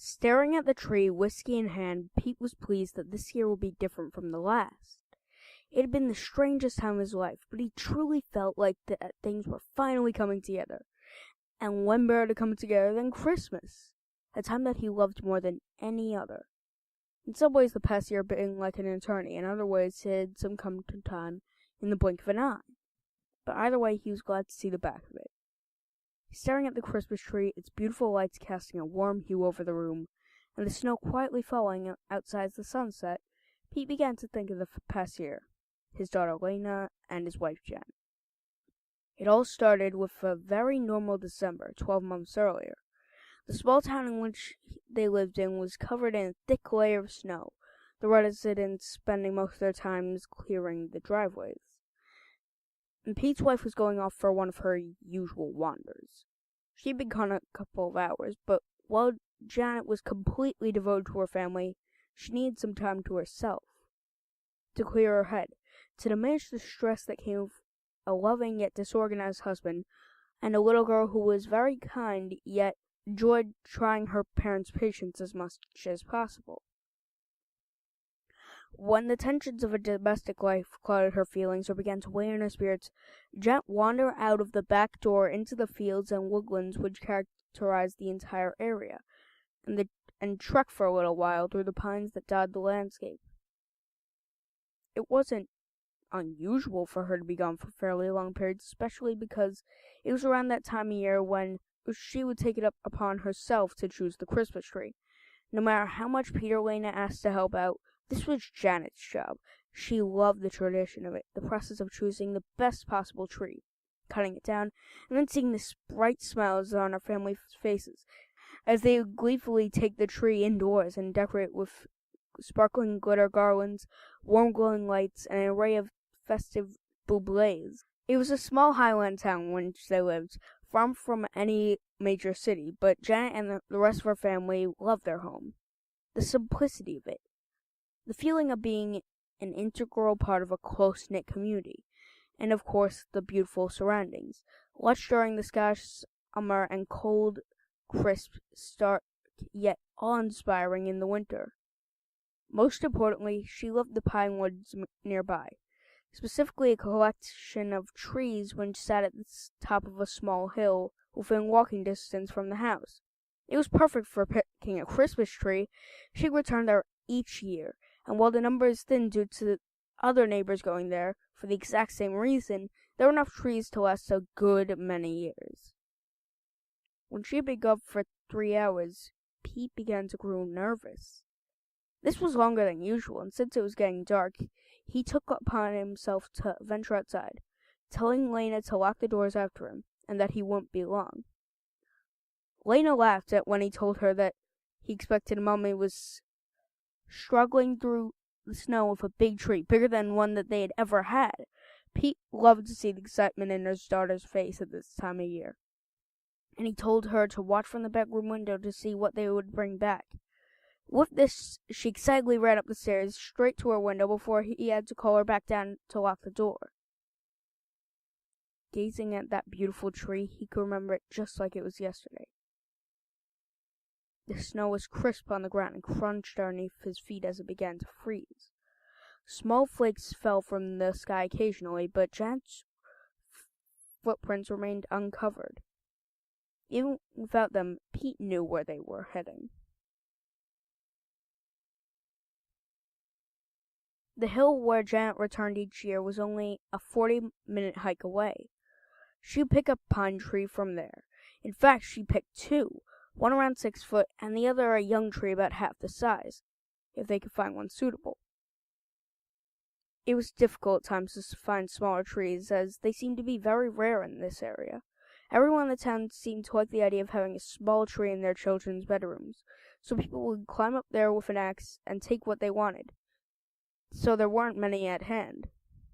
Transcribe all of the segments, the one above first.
Staring at the tree, whiskey in hand, Pete was pleased that this year would be different from the last. It had been the strangest time of his life, but he truly felt like that things were finally coming together. And when better to come together than Christmas, a time that he loved more than any other. In some ways, the past year had been like an eternity. In other ways, it had some come to time in the blink of an eye. But either way, he was glad to see the back of it. Staring at the Christmas tree, its beautiful lights casting a warm hue over the room, and the snow quietly falling outside the sunset, Pete began to think of the past year, his daughter Lena, and his wife Jen. It all started with a very normal December, 12 months earlier. The small town in which they lived in was covered in a thick layer of snow, the residents spending most of their time clearing the driveways. And Pete's wife was going off for one of her usual wanders. She'd been gone a couple of hours, but while Janet was completely devoted to her family, she needed some time to herself, to clear her head, to diminish the stress that came of a loving yet disorganized husband, and a little girl who was very kind yet enjoyed trying her parents' patience as much as possible. When the tensions of a domestic life clouded her feelings or began to weigh on her spirits, Janet wandered out of the back door into the fields and woodlands which characterized the entire area, and trekked for a little while through the pines that dotted the landscape. It wasn't unusual for her to be gone for fairly long periods, especially because it was around that time of year when she would take it up upon herself to choose the Christmas tree. No matter how much Peter Lena asked to help out, this was Janet's job. She loved the tradition of it, the process of choosing the best possible tree, cutting it down, and then seeing the bright smiles on her family's faces as they would gleefully take the tree indoors and decorate it with sparkling glitter garlands, warm glowing lights, and an array of festive boublés. It was a small highland town in which they lived, far from any major city, but Janet and the rest of her family loved their home. The simplicity of it, the feeling of being an integral part of a close-knit community, and of course the beautiful surroundings, lush during the Scottish summer and cold, crisp, stark, yet awe-inspiring in the winter. Most importantly, she loved the pine woods nearby, specifically a collection of trees which sat at the top of a small hill within walking distance from the house. It was perfect for picking a Christmas tree. She returned there each year, and while the number is thin due to other neighbors going there for the exact same reason, there were enough trees to last a good many years. When she had been gone for 3 hours, Pete began to grow nervous. This was longer than usual, and since it was getting dark, he took upon himself to venture outside, telling Lena to lock the doors after him, and that he wouldn't be long. Lena laughed at when he told her that he expected Mummy was struggling through the snow with a big tree, bigger than one that they had ever had. Pete loved to see the excitement in his daughter's face at this time of year, and he told her to watch from the bedroom window to see what they would bring back. With this, she excitedly ran up the stairs, straight to her window, before he had to call her back down to lock the door. Gazing at that beautiful tree, he could remember it just like it was yesterday. The snow was crisp on the ground and crunched underneath his feet as it began to freeze. Small flakes fell from the sky occasionally, but Janet's footprints remained uncovered. Even without them, Pete knew where they were heading. The hill where Janet returned each year was only a 40-minute hike away. She'd pick a pine tree from there. In fact, she picked two, one around 6 foot and the other a young tree about half the size, if they could find one suitable. It was difficult at times to find smaller trees, as they seemed to be very rare in this area. Everyone in the town seemed to like the idea of having a small tree in their children's bedrooms, so people would climb up there with an axe and take what they wanted. So there weren't many at hand.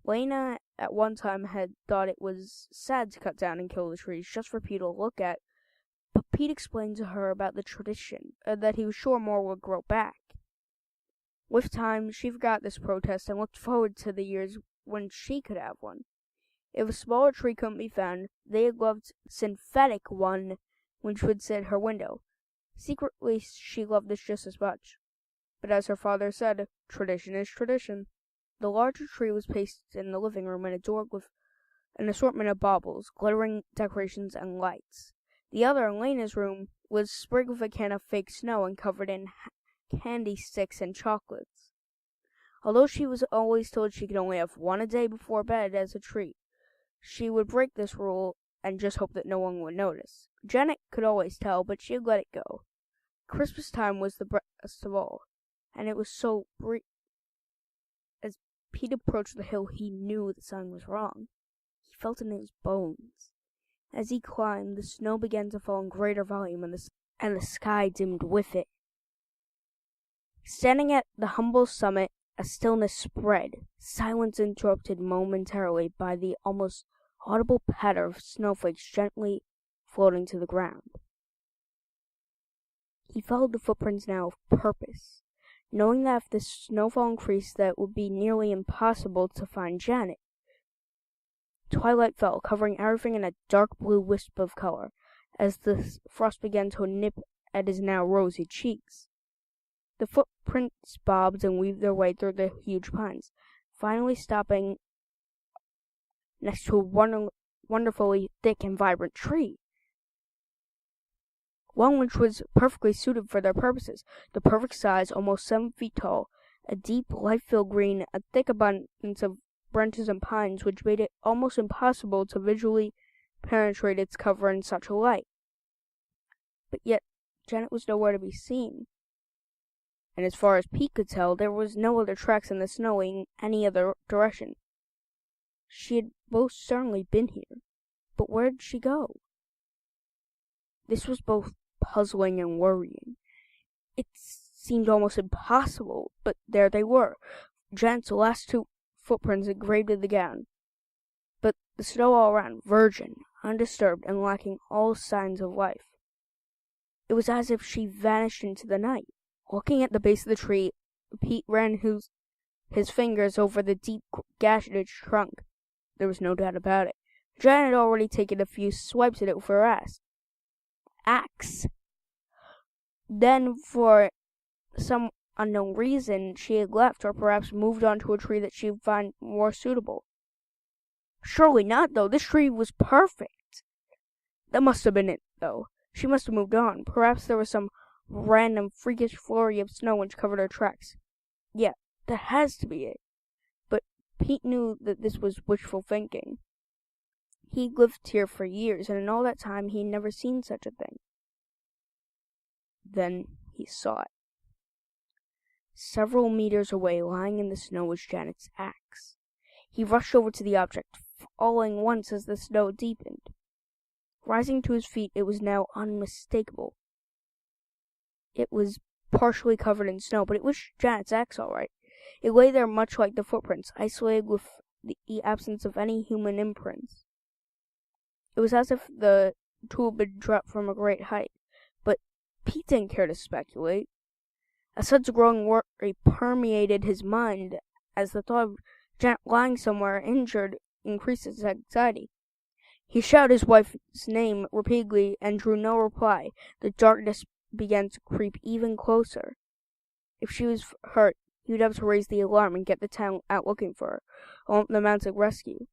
Lena at one time had thought it was sad to cut down and kill the trees just for Pete to look at, but Pete explained to her about the tradition, that he was sure more would grow back. With time, she forgot this protest and looked forward to the years when she could have one. If a smaller tree couldn't be found, they had loved synthetic one which would sit at her window. Secretly, she loved this just as much. But as her father said, tradition is tradition. The larger tree was placed in the living room and adored with an assortment of baubles, glittering decorations, and lights. The other, in Lena's room, was sprigged with a can of fake snow and covered in candy sticks and chocolates. Although she was always told she could only have one a day before bed as a treat, she would break this rule and just hope that no one would notice. Janet could always tell, but she'd let it go. Christmas time was the best of all, and it was so brief. As Pete approached the hill, he knew that something was wrong. He felt it in his bones. As he climbed, the snow began to fall in greater volume, and the sky dimmed with it. Standing at the humble summit, a stillness spread, silence interrupted momentarily by the almost audible patter of snowflakes gently floating to the ground. He followed the footprints now with purpose, knowing that if the snowfall increased, that it would be nearly impossible to find Janet. Twilight fell, covering everything in a dark blue wisp of color, as the frost began to nip at his now rosy cheeks. The footprints bobbed and weaved their way through the huge pines, finally stopping next to a wonderfully thick and vibrant tree, one which was perfectly suited for their purposes, the perfect size, almost 7 feet tall, a deep, light-filled green, a thick abundance of branches and pines, which made it almost impossible to visually penetrate its cover in such a light. But yet, Janet was nowhere to be seen, and as far as Pete could tell, there was no other tracks in the snow in any other direction. She had most certainly been here, but where did she go? This was both puzzling and worrying. It seemed almost impossible, but there they were, Janet's last 2 footprints engraved in the ground. But the snow all around, virgin, undisturbed, and lacking all signs of life. It was as if she vanished into the night. Looking at the base of the tree, Pete ran his fingers over the deep gash in its trunk. There was no doubt about it. Janet had already taken a few swipes at it with her axe. Then, for some unknown reason, she had left, or perhaps moved on to a tree that she would find more suitable. Surely not, though. This tree was perfect. That must have been it, though. She must have moved on. Perhaps there was some random freakish flurry of snow which covered her tracks. Yeah, that has to be it. But Pete knew that this was wishful thinking. He'd lived here for years, and in all that time he had never seen such a thing. Then he saw it. Several meters away, lying in the snow, was Janet's axe. He rushed over to the object, falling once as the snow deepened. Rising to his feet, it was now unmistakable. It was partially covered in snow, but it was Janet's axe, all right. It lay there much like the footprints, isolated with the absence of any human imprints. It was as if the tool had been dropped from a great height, but Pete didn't care to speculate. A sense of growing worry permeated his mind as the thought of Janet lying somewhere injured increased his anxiety. He shouted his wife's name repeatedly and drew no reply. The darkness began to creep even closer. If she was hurt, he would have to raise the alarm and get the town out looking for her, along with the mounted rescue.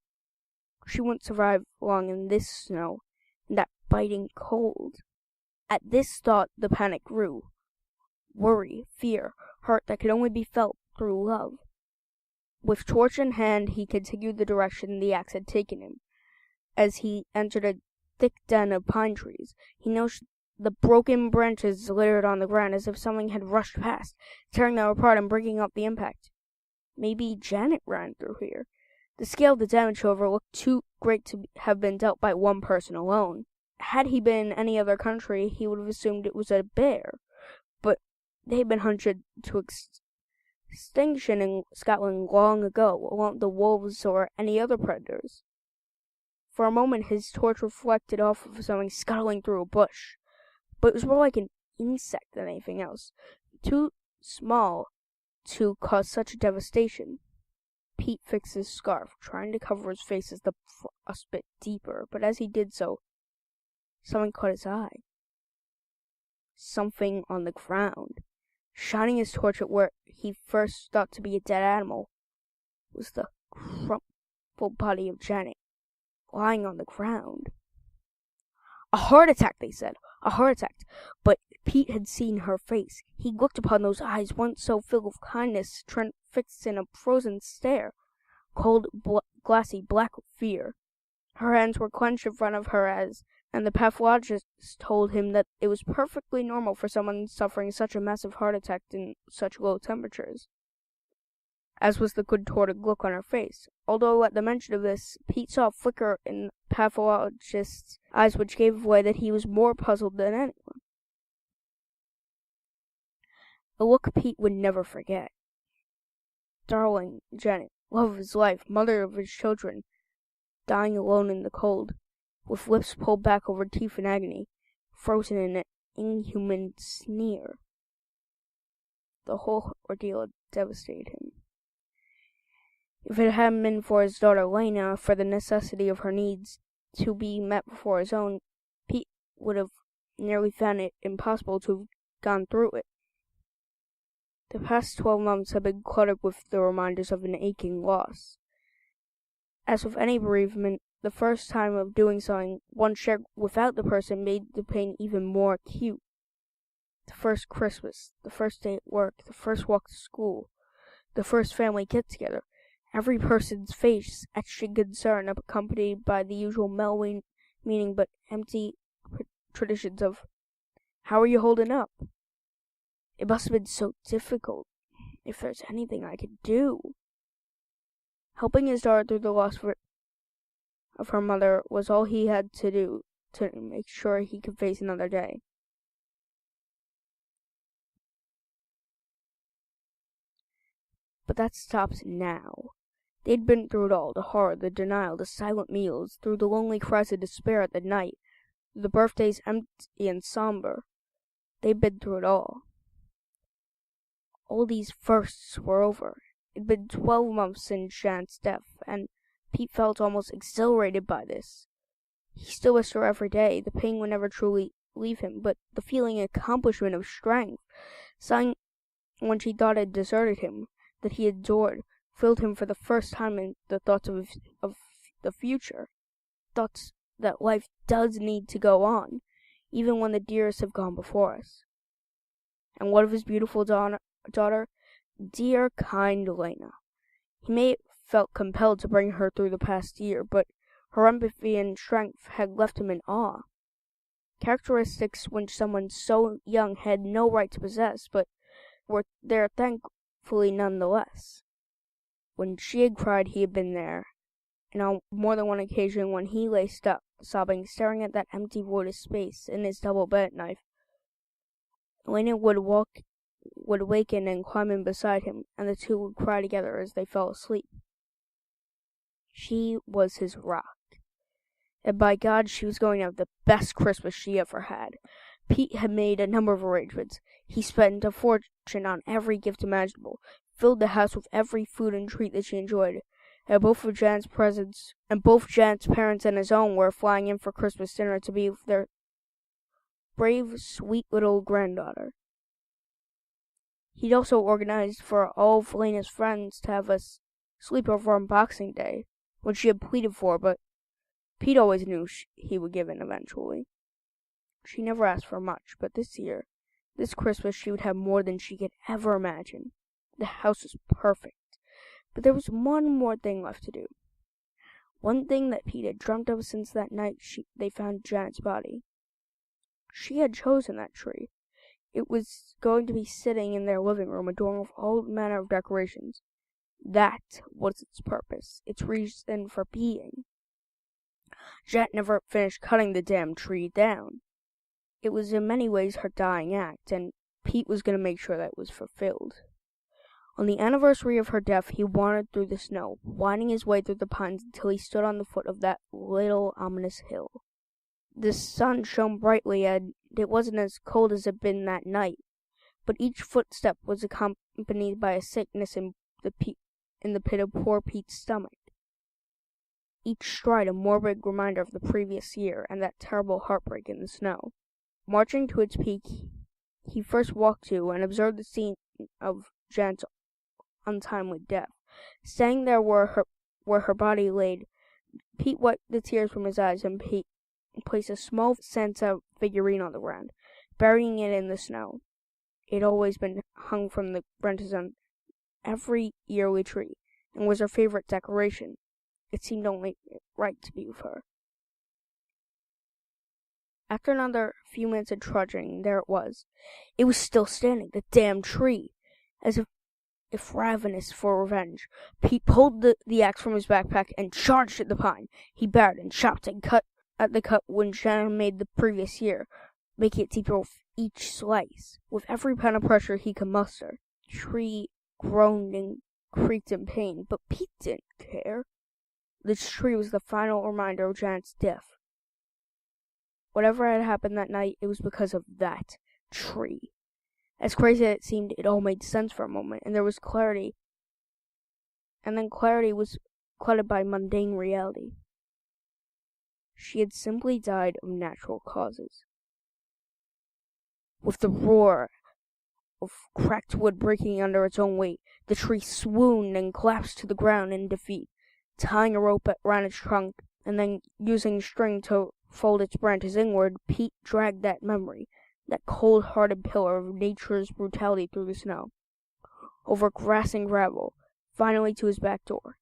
She wouldn't survive long in this snow, in that biting cold. At this thought, the panic grew. Worry, fear, hurt that could only be felt through love. With torch in hand, he continued the direction the axe had taken him. As he entered a thick den of pine trees, he noticed the broken branches littered on the ground as if something had rushed past, tearing them apart and breaking up the impact. Maybe Janet ran through here. The scale of the damage, however, looked too great to have been dealt by one person alone. Had he been in any other country, he would have assumed it was a bear, but they had been hunted to extinction in Scotland long ago, along with the wolves or any other predators. For a moment his torch reflected off of something scuttling through a bush, but it was more like an insect than anything else, too small to cause such devastation. Pete fixed his scarf, trying to cover his face as the frost bit deeper, but as he did so, something caught his eye. something on the ground. Shining his torch at where he first thought to be a dead animal was the crumpled body of Janet, lying on the ground. A heart attack, they said. A heart attack. But Pete had seen her face. He looked upon those eyes, once so filled with kindness, fixed in a frozen stare, cold, glassy, black with fear. Her hands were clenched in front of her and the pathologist told him that it was perfectly normal for someone suffering such a massive heart attack in such low temperatures, as was the contorted look on her face. Although at the mention of this, Pete saw a flicker in the pathologist's eyes which gave away that he was more puzzled than anyone. A look Pete would never forget. Darling Janet, love of his life, mother of his children, dying alone in the cold, with lips pulled back over teeth in agony, frozen in an inhuman sneer. The whole ordeal had devastated him. If it hadn't been for his daughter Lena, for the necessity of her needs to be met before his own, Pete would have nearly found it impossible to have gone through it. The past 12 months had been cluttered with the reminders of an aching loss. As with any bereavement, the first time of doing something one shared without the person made the pain even more acute. The first Christmas, the first day at work, the first walk to school, the first family get-together, every person's face etched in concern, accompanied by the usual meaning but empty traditions of, "How are you holding up?" It must have been so difficult. If there's anything I could do. Helping his daughter through the loss of her mother was all he had to do to make sure he could face another day. But that stops now. They'd been through it all, the horror, the denial, the silent meals, through the lonely cries of despair at the night, the birthdays empty and somber. They'd been through it all. All these firsts were over. It'd been 12 months since Janet's death, and Pete felt almost exhilarated by this. He still missed her every day. The pain would never truly leave him, but the feeling of accomplishment, of strength, something when she thought had deserted him, that he adored, filled him for the first time in the thoughts of the future. Thoughts that life does need to go on, even when the dearest have gone before us. And what of his beautiful daughter? Dear, kind Lena. He may have felt compelled to bring her through the past year, but her empathy and strength had left him in awe. Characteristics which someone so young had no right to possess, but were there thankfully nonetheless. When she had cried, he had been there, and on more than one occasion when he lay sobbing, staring at that empty void of space in his double bed at night, Lena would waken and climb in beside him, and the two would cry together as they fell asleep. She was his rock, and by God, she was going to have the best Christmas she ever had. Pete had made a number of arrangements. He spent a fortune on every gift imaginable, filled the house with every food and treat that she enjoyed, and both Janet's parents and his own were flying in for Christmas dinner to be with their brave, sweet little granddaughter. He'd also organized for all of Lena's friends to have a sleepover on Boxing Day, which she had pleaded for, but Pete always knew he would give in eventually. She never asked for much, but this Christmas, she would have more than she could ever imagine. The house was perfect, but there was one more thing left to do. One thing that Pete had dreamt of since that night they found Janet's body. She had chosen that tree. It was going to be sitting in their living room, adorned with all manner of decorations. That was its purpose, its reason for being. Janet never finished cutting the damn tree down. It was in many ways her dying act, and Pete was going to make sure that it was fulfilled. On the anniversary of her death, he wandered through the snow, winding his way through the pines until he stood on the foot of that little ominous hill. The sun shone brightly, and it wasn't as cold as it had been that night, but each footstep was accompanied by a sickness in the pit of poor Pete's stomach. Each stride a morbid reminder of the previous year and that terrible heartbreak in the snow. Marching to its peak, he first walked to and observed the scene of Janet's untimely death. Standing there where her body laid, Pete wiped the tears from his eyes and placed a small Santa figurine on the ground, burying it in the snow. It had always been hung from the branches on every yearly tree, and was her favorite decoration. It seemed only right to be with her. After another few minutes of trudging, there it was. It was still standing, the damned tree, as if ravenous for revenge. Pete pulled the axe from his backpack and charged at the pine. He bared and chopped and cut at the cut which Shannon made the previous year, making it deeper with each slice. With every pound of pressure he could muster, the tree groaned and creaked in pain, but Pete didn't care. This tree was the final reminder of Janet's death. Whatever had happened that night, it was because of that tree. As crazy as it seemed, it all made sense for a moment, and there was clarity. And then clarity was clouded by mundane reality. She had simply died of natural causes. With the roar of cracked wood breaking under its own weight, the tree swooned and collapsed to the ground in defeat. Tying a rope around its trunk, and then using string to fold its branches inward, Pete dragged that memory, that cold-hearted pillar of nature's brutality through the snow, over grass and gravel, finally to his back door.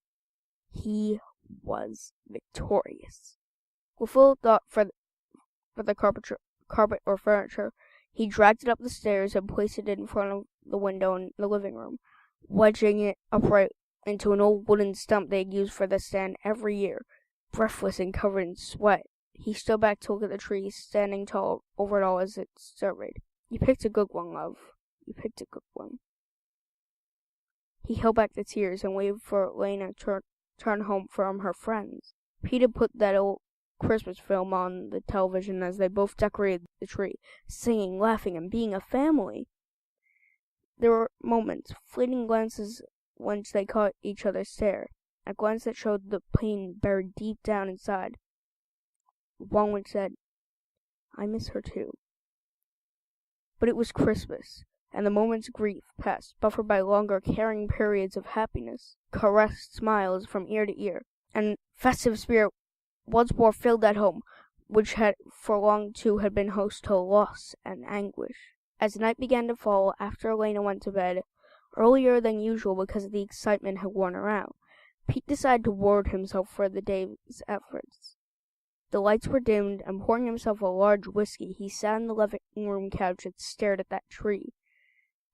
He was victorious. With little thought for the carpet or furniture, he dragged it up the stairs and placed it in front of the window in the living room, wedging it upright into an old wooden stump they had used for the stand every year. Breathless and covered in sweat, he stood back to look at the tree, standing tall over it all as it surveyed. "You picked a good one, love. You picked a good one." He held back the tears and waited for Lena to return home from her friends. Peter put that old Christmas film on the television as they both decorated the tree, singing, laughing, and being a family. There were moments, fleeting glances, whence they caught each other's stare, a glance that showed the pain buried deep down inside. One which said, "I miss her too." But it was Christmas, and the moment's grief passed, buffered by longer, caring periods of happiness, caressed smiles from ear to ear, and festive spirit once more filled that home, which had for long too had been host to loss and anguish. As night began to fall, after Elena went to bed, earlier than usual because the excitement had worn her out, Pete decided to reward himself for the day's efforts. The lights were dimmed, and pouring himself a large whiskey, he sat on the living room couch and stared at that tree,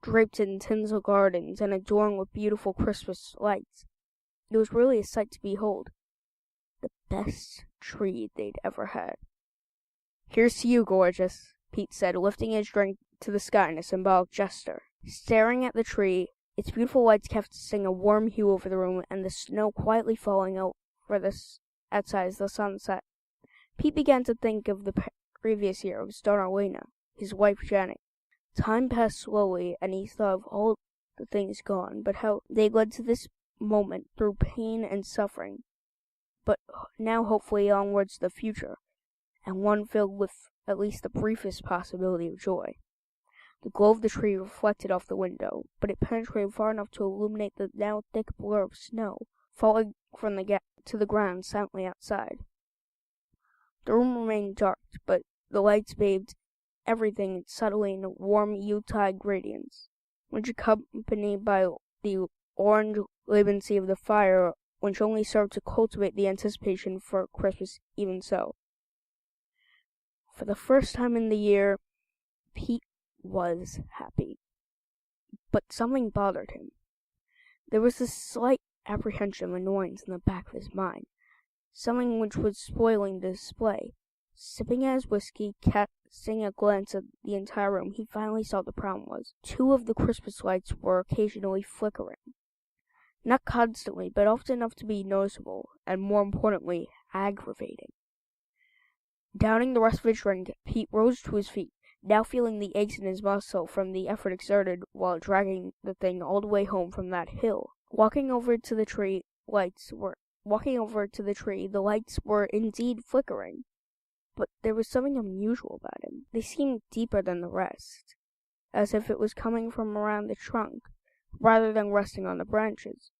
draped in tinsel gardens and adorned with beautiful Christmas lights. It was really a sight to behold. The best tree they'd ever had. "Here's to you, gorgeous," Pete said, lifting his drink to the sky in a symbolic gesture. Staring at the tree, its beautiful lights casting a warm hue over the room, and the snow quietly falling outside as the sun set, Pete began to think of the previous year, of his daughter Elena, his wife Janet. Time passed slowly, and he thought of all the things gone, but how they led to this moment through pain and suffering, but now hopefully onwards to the future, and one filled with at least the briefest possibility of joy. The glow of the tree reflected off the window, but it penetrated far enough to illuminate the now thick blur of snow, falling from the gap to the ground silently outside. The room remained dark, but the lights bathed everything subtly in warm Yuletide radiance, which accompanied by the orange vibrancy of the fire, which only served to cultivate the anticipation for Christmas even so. For the first time in the year, Pete was happy. But something bothered him. There was a slight apprehension of annoyance in the back of his mind, something which was spoiling the display. Sipping at his whiskey, casting a glance at the entire room, he finally saw what the problem was. 2 of the Christmas lights were occasionally flickering. Not constantly, but often enough to be noticeable, and more importantly, aggravating. Downing the rest of his drink, Pete rose to his feet, now feeling the aches in his muscle from the effort exerted while dragging the thing all the way home from that hill. Walking over to the tree, the lights were indeed flickering, but there was something unusual about them. They seemed deeper than the rest. as if it was coming from around the trunk, rather than resting on the branches.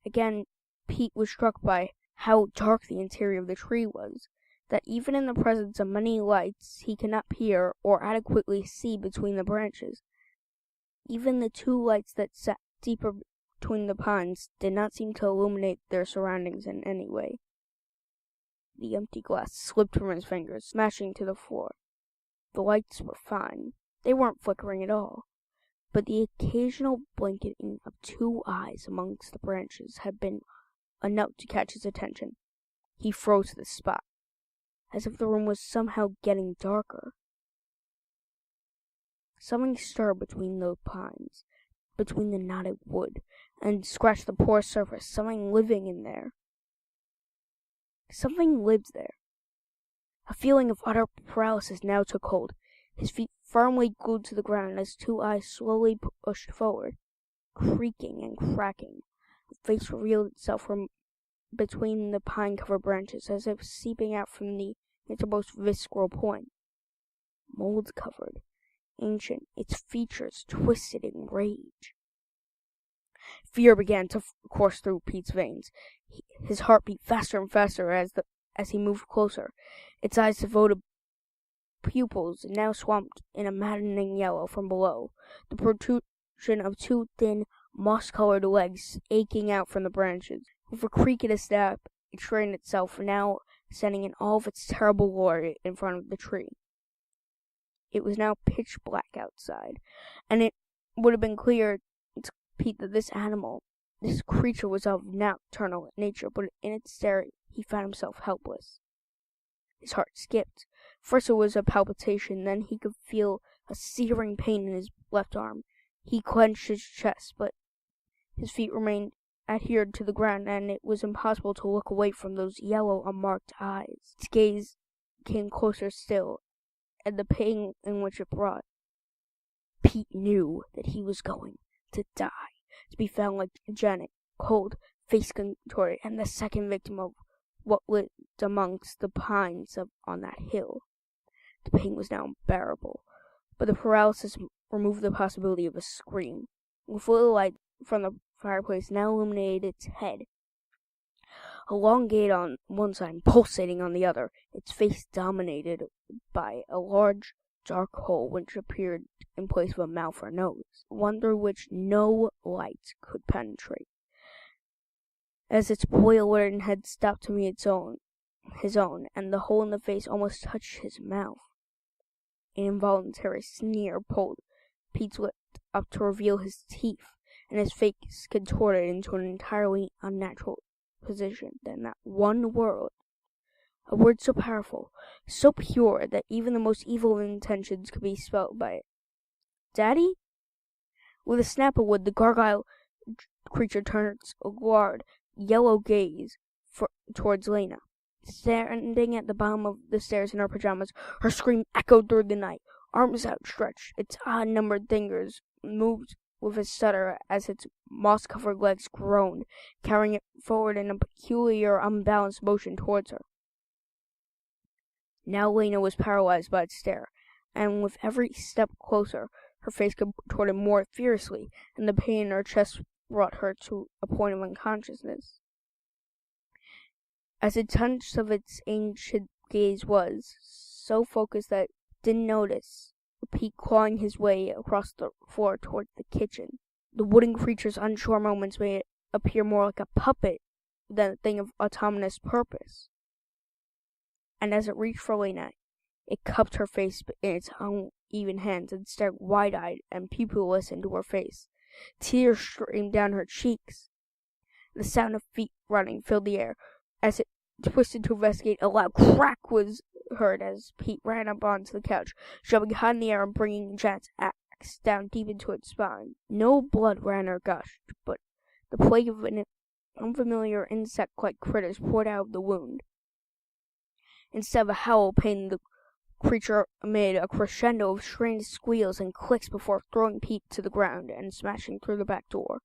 Again, Pete was struck by how dark the interior of the tree was, that even in the presence of many lights he could not peer or adequately see between the branches. Even the 2 lights that sat deeper between the pines did not seem to illuminate their surroundings in any way. The empty glass slipped from his fingers, smashing to the floor. The lights were fine. They weren't flickering at all, but the occasional blinking of 2 eyes amongst the branches had been enough to catch his attention. He froze to the spot, as if the room was somehow getting darker. Something stirred between the pines, between the knotted wood, and scratched the porous surface. Something living in there. Something lived there. A feeling of utter paralysis now took hold. His feet firmly glued to the ground as 2 eyes slowly pushed forward, creaking and cracking. A face revealed itself from between the pine-covered branches, as if seeping out from the innermost visceral point. Mold-covered, ancient, its features twisted in rage. Fear began to course through Pete's veins. His heart beat faster and faster as he moved closer. Its eyes devoted pupils now swamped in a maddening yellow from below, the protrusion of 2 thin, moss-colored legs aching out from the branches. With a creak and a snap, it straightened itself, now standing in all of its terrible glory in front of the tree. It was now pitch black outside, and it would have been clear to Pete that this creature was of nocturnal nature, but in its stare he found himself helpless. His heart skipped. First it was a palpitation, then he could feel a searing pain in his left arm. He clenched his chest, but his feet remained adhered to the ground, and it was impossible to look away from those yellow, unmarked eyes. Its gaze came closer still, and the pain in which it brought. Pete knew that he was going to die, to be found like Janet, cold, face contorted, and the second victim of what lived amongst the pines on that hill. The pain was now unbearable, but the paralysis removed the possibility of a scream. With little light from the fireplace now illuminated its head, elongated on one side and pulsating on the other, its face dominated by a large, dark hole which appeared in place of a mouth or nose, one through which no light could penetrate. As its boiling head stopped to meet his own, and the hole in the face almost touched his mouth. An involuntary sneer pulled Pete's lip up to reveal his teeth, and his face contorted into an entirely unnatural position. Then that one word, a word so powerful, so pure that even the most evil of intentions could be spelled by it. "Daddy?" With a snap of wood, the gargoyle creature turned its large, yellow gaze towards Lena. Standing at the bottom of the stairs in her pajamas, her scream echoed through the night. Arms outstretched, its odd-numbered fingers moved with a stutter as its moss-covered legs groaned, carrying it forward in a peculiar, unbalanced motion towards her. Now Lena was paralyzed by its stare, and with every step closer, her face contorted more fiercely, and the pain in her chest brought her to a point of unconsciousness. As intense of its ancient gaze was, so focused that it didn't notice, Pete clawing his way across the floor toward the kitchen. The wooden creature's unsure moments made it appear more like a puppet than a thing of autonomous purpose. And as it reached for Lena, it cupped her face in its uneven hands and stared wide-eyed and pupilless into her face. Tears streamed down her cheeks. The sound of feet running filled the air. As it twisted to investigate, a loud crack was heard as Pete ran up onto the couch, shoving high in the air and bringing Janet's axe down deep into its spine. No blood ran or gushed, but the plague of unfamiliar insect-like critters poured out of the wound. Instead of a howl of pain, the creature made a crescendo of strange squeals and clicks before throwing Pete to the ground and smashing through the back door.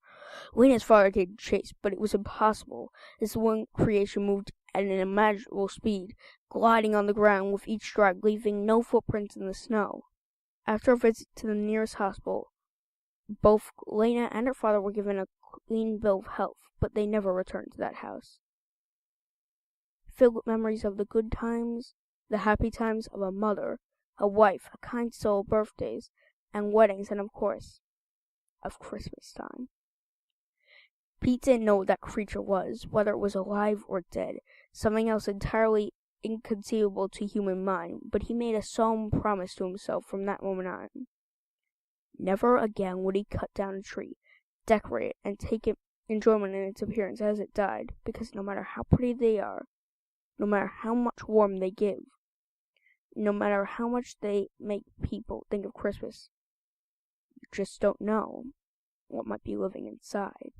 Lena's father gave chase, but it was impossible, as the one creation moved at an unimaginable speed, gliding on the ground with each stride, leaving no footprints in the snow. After a visit to the nearest hospital, both Lena and her father were given a clean bill of health, but they never returned to that house. Filled with memories of the good times, the happy times of a mother, a wife, a kind soul, birthdays, and weddings, and of course, of Christmas time. Pete didn't know what that creature was, whether it was alive or dead, something else entirely inconceivable to human mind, but he made a solemn promise to himself from that moment on. Never again would he cut down a tree, decorate it, and take enjoyment in its appearance as it died, because no matter how pretty they are, no matter how much warmth they give, no matter how much they make people think of Christmas, you just don't know what might be living inside.